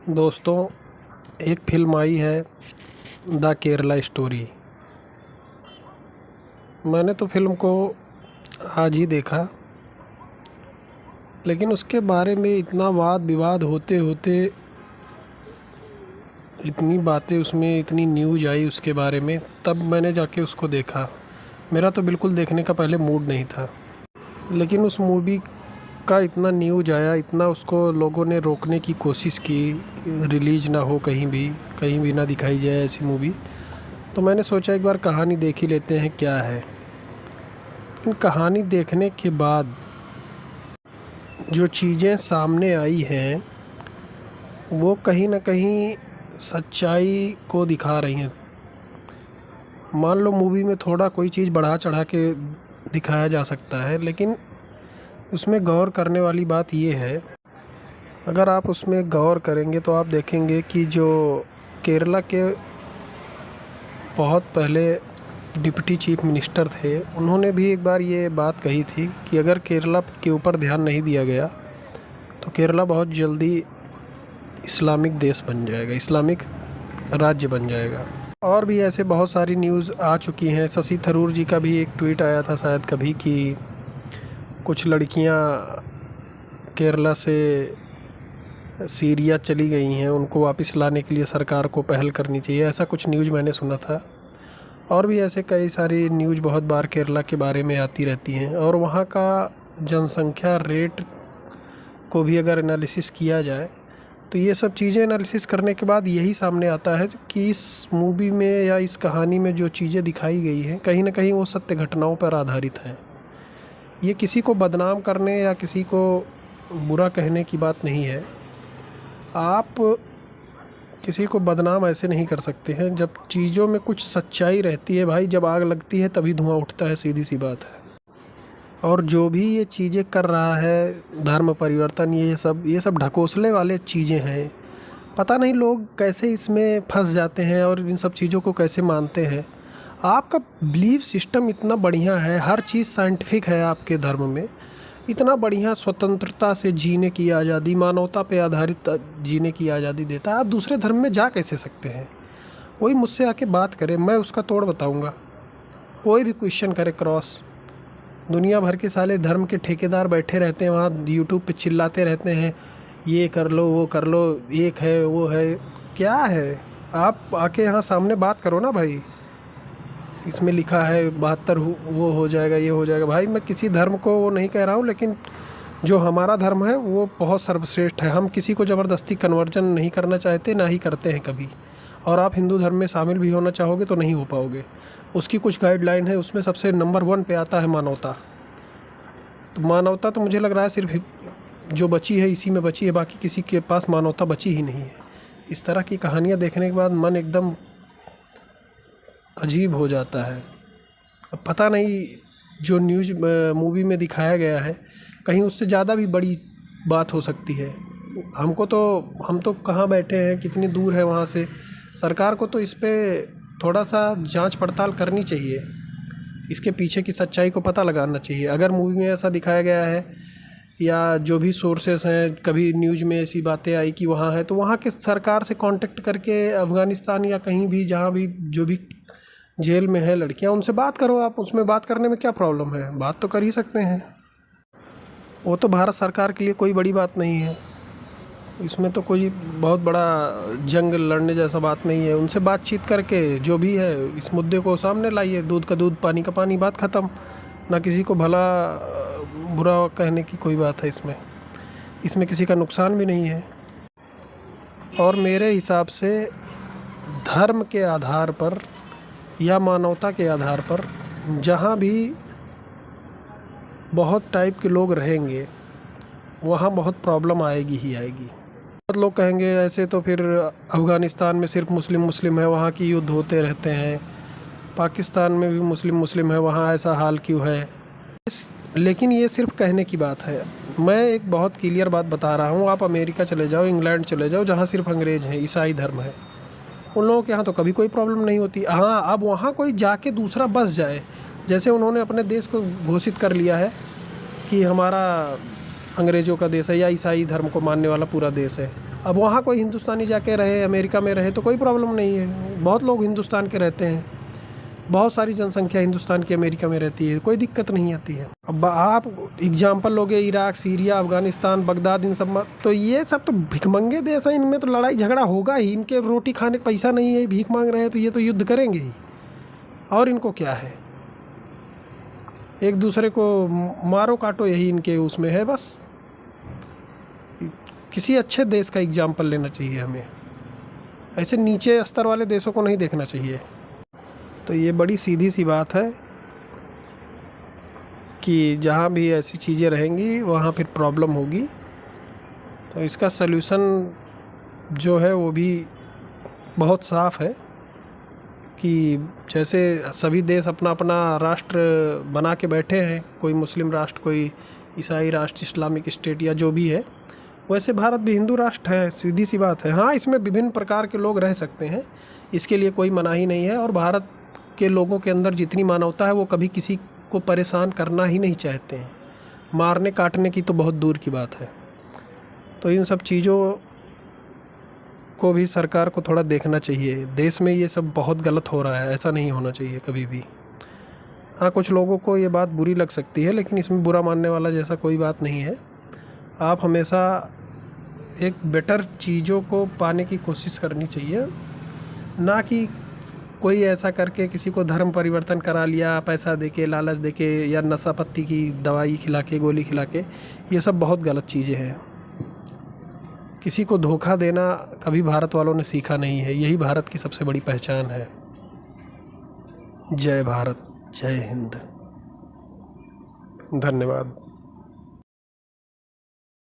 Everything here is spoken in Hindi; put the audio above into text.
दोस्तों, एक फ़िल्म आई है द केरला स्टोरी। मैंने तो फ़िल्म को आज ही देखा, लेकिन उसके बारे में इतना वाद विवाद होते होते इतनी बातें उसमें, इतनी न्यूज़ आई उसके बारे में, तब मैंने जाके उसको देखा। मेरा तो बिल्कुल देखने का पहले मूड नहीं था, लेकिन उस मूवी का इतना न्यूज़ आया, इतना उसको लोगों ने रोकने की कोशिश की, रिलीज़ ना हो, कहीं भी ना दिखाई जाए ऐसी मूवी। तो मैंने सोचा एक बार कहानी देख ही लेते हैं क्या है। लेकिन कहानी देखने के बाद जो चीज़ें सामने आई हैं वो कहीं ना कहीं सच्चाई को दिखा रही हैं। मान लो मूवी में थोड़ा कोई चीज़ बढ़ा चढ़ा के दिखाया जा सकता है, लेकिन उसमें गौर करने वाली बात ये है, अगर आप उसमें गौर करेंगे तो आप देखेंगे कि जो केरला के बहुत पहले डिप्टी चीफ मिनिस्टर थे, उन्होंने भी एक बार ये बात कही थी कि अगर केरला के ऊपर ध्यान नहीं दिया गया तो केरला बहुत जल्दी इस्लामिक देश बन जाएगा, इस्लामिक राज्य बन जाएगा। और भी ऐसे बहुत सारी न्यूज़ आ चुकी हैं। शशि थरूर जी का भी एक ट्वीट आया था शायद कभी कि कुछ लड़कियां केरला से सीरिया चली गई हैं, उनको वापस लाने के लिए सरकार को पहल करनी चाहिए, ऐसा कुछ न्यूज़ मैंने सुना था। और भी ऐसे कई सारी न्यूज़ बहुत बार केरला के बारे में आती रहती हैं। और वहाँ का जनसंख्या रेट को भी अगर एनालिसिस किया जाए तो ये सब चीज़ें एनालिसिस करने के बाद यही सामने आता है कि इस मूवी में या इस कहानी में जो चीज़ें दिखाई गई हैं कहीं ना कहीं वो सत्य घटनाओं पर आधारित हैं। ये किसी को बदनाम करने या किसी को बुरा कहने की बात नहीं है। आप किसी को बदनाम ऐसे नहीं कर सकते हैं जब चीज़ों में कुछ सच्चाई रहती है। भाई, जब आग लगती है तभी धुआं उठता है, सीधी सी बात है। और जो भी ये चीज़ें कर रहा है, धर्म परिवर्तन, ये सब ढकोसले वाले चीज़ें हैं। पता नहीं लोग कैसे इसमें फंस जाते हैं और इन सब चीज़ों को कैसे मानते हैं। आपका बिलीफ सिस्टम इतना बढ़िया है, हर चीज़ साइंटिफिक है आपके धर्म में, इतना बढ़िया स्वतंत्रता से जीने की आज़ादी, मानवता पे आधारित जीने की आज़ादी देता है। आप दूसरे धर्म में जा कैसे सकते हैं? कोई मुझसे आके बात करे, मैं उसका तोड़ बताऊंगा। कोई भी क्वेश्चन करे क्रॉस, दुनिया भर के साले धर्म के ठेकेदार बैठे रहते हैं वहाँ, यूट्यूब पे चिल्लाते रहते हैं ये कर लो, वो कर लो, एक है, वो है, क्या है? आप आके यहाँ सामने बात करो ना भाई। इसमें लिखा है 72 वो हो जाएगा, ये हो जाएगा। भाई, मैं किसी धर्म को वो नहीं कह रहा हूँ, लेकिन जो हमारा धर्म है वो बहुत सर्वश्रेष्ठ है। हम किसी को ज़बरदस्ती कन्वर्जन नहीं करना चाहते, ना ही करते हैं कभी। और आप हिंदू धर्म में शामिल भी होना चाहोगे तो नहीं हो पाओगे। उसकी कुछ गाइडलाइन है, उसमें सबसे नंबर 1 पे आता है मानवता। तो मानवता तो मुझे लग रहा है सिर्फ जो बची है इसी में बची है, बाकी किसी के पास मानवता बची ही नहीं है। इस तरह की कहानियाँ देखने के बाद मन एकदम अजीब हो जाता है। अब पता नहीं जो न्यूज़ मूवी में दिखाया गया है कहीं उससे ज़्यादा भी बड़ी बात हो सकती है। हम तो कहाँ बैठे हैं, कितनी दूर है वहाँ से। सरकार को तो इस पे थोड़ा सा जांच पड़ताल करनी चाहिए, इसके पीछे की सच्चाई को पता लगाना चाहिए। अगर मूवी में ऐसा दिखाया गया है या जो भी सोर्सेस हैं, कभी न्यूज़ में ऐसी बातें आई कि वहाँ है, तो वहाँ के सरकार से कांटेक्ट करके अफ़गानिस्तान या कहीं भी जहाँ भी जो भी जेल में है लड़कियाँ, उनसे बात करो आप। उसमें बात करने में क्या प्रॉब्लम है? बात तो कर ही सकते हैं। वो तो भारत सरकार के लिए कोई बड़ी बात नहीं है, इसमें तो कोई बहुत बड़ा जंग लड़ने जैसा बात नहीं है। उनसे बातचीत करके जो भी है इस मुद्दे को सामने लाइए, दूध का दूध पानी का पानी, बात ख़त्म। ना किसी को भला बुरा कहने की कोई बात है इसमें किसी का नुकसान भी नहीं है। और मेरे हिसाब से धर्म के आधार पर या मानवता के आधार पर जहाँ भी बहुत टाइप के लोग रहेंगे वहाँ बहुत प्रॉब्लम आएगी ही आएगी। बहुत लोग कहेंगे ऐसे तो फिर अफ़गानिस्तान में सिर्फ मुस्लिम है, वहाँ की युद्ध होते रहते हैं, पाकिस्तान में भी मुस्लिम है, वहाँ ऐसा हाल क्यों है? लेकिन ये सिर्फ कहने की बात है। मैं एक बहुत क्लियर बात बता रहा हूँ। आप अमेरिका चले जाओ, इंग्लैंड चले जाओ, जहाँ सिर्फ अंग्रेज़ हैं, ईसाई धर्म है, उन लोगों के यहाँ तो कभी कोई प्रॉब्लम नहीं होती। हाँ, अब वहाँ कोई जाके दूसरा बस जाए, जैसे उन्होंने अपने देश को घोषित कर लिया है कि हमारा अंग्रेज़ों का देश है या ईसाई धर्म को मानने वाला पूरा देश है, अब वहाँ कोई हिंदुस्तानी जाके रहे, अमेरिका में रहे तो कोई प्रॉब्लम नहीं है। बहुत लोग हिंदुस्तान के रहते हैं, बहुत सारी जनसंख्या हिंदुस्तान की अमेरिका में रहती है, कोई दिक्कत नहीं आती है। अब आप एग्जाम्पल लोगे इराक, सीरिया, अफ़गानिस्तान, बगदाद, इन सब में, तो ये सब तो भिखमंगे देश हैं, इनमें तो लड़ाई झगड़ा होगा ही। इनके रोटी खाने का पैसा नहीं है, भीख मांग रहे हैं, तो ये तो युद्ध करेंगे ही। और इनको क्या है, एक दूसरे को मारो काटो, यही इनके उसमें है बस। किसी अच्छे देश का एग्जाम्पल लेना चाहिए हमें, ऐसे नीचे स्तर वाले देशों को नहीं देखना चाहिए। तो ये बड़ी सीधी सी बात है कि जहाँ भी ऐसी चीज़ें रहेंगी वहाँ फिर प्रॉब्लम होगी। तो इसका सल्यूशन जो है वो भी बहुत साफ़ है कि जैसे सभी देश अपना अपना राष्ट्र बना के बैठे हैं, कोई मुस्लिम राष्ट्र, कोई ईसाई राष्ट्र, इस्लामिक स्टेट या जो भी है, वैसे भारत भी हिंदू राष्ट्र है, सीधी सी बात है। हाँ, इसमें विभिन्न प्रकार के लोग रह सकते हैं, इसके लिए कोई मनाही नहीं है। और भारत के लोगों के अंदर जितनी मानवता है वो कभी किसी को परेशान करना ही नहीं चाहते हैं, मारने काटने की तो बहुत दूर की बात है। तो इन सब चीज़ों को भी सरकार को थोड़ा देखना चाहिए। देश में ये सब बहुत गलत हो रहा है, ऐसा नहीं होना चाहिए कभी भी। हाँ, कुछ लोगों को ये बात बुरी लग सकती है, लेकिन इसमें बुरा मानने वाला जैसा कोई बात नहीं है। आप हमेशा एक बेटर चीज़ों को पाने की कोशिश करनी चाहिए, ना कि कोई ऐसा करके किसी को धर्म परिवर्तन करा लिया, पैसा देके, लालच देके, या नशा पत्ती की दवाई खिला के, गोली खिला के। ये सब बहुत गलत चीज़ें हैं। किसी को धोखा देना कभी भारत वालों ने सीखा नहीं है, यही भारत की सबसे बड़ी पहचान है। जय भारत, जय हिंद, धन्यवाद।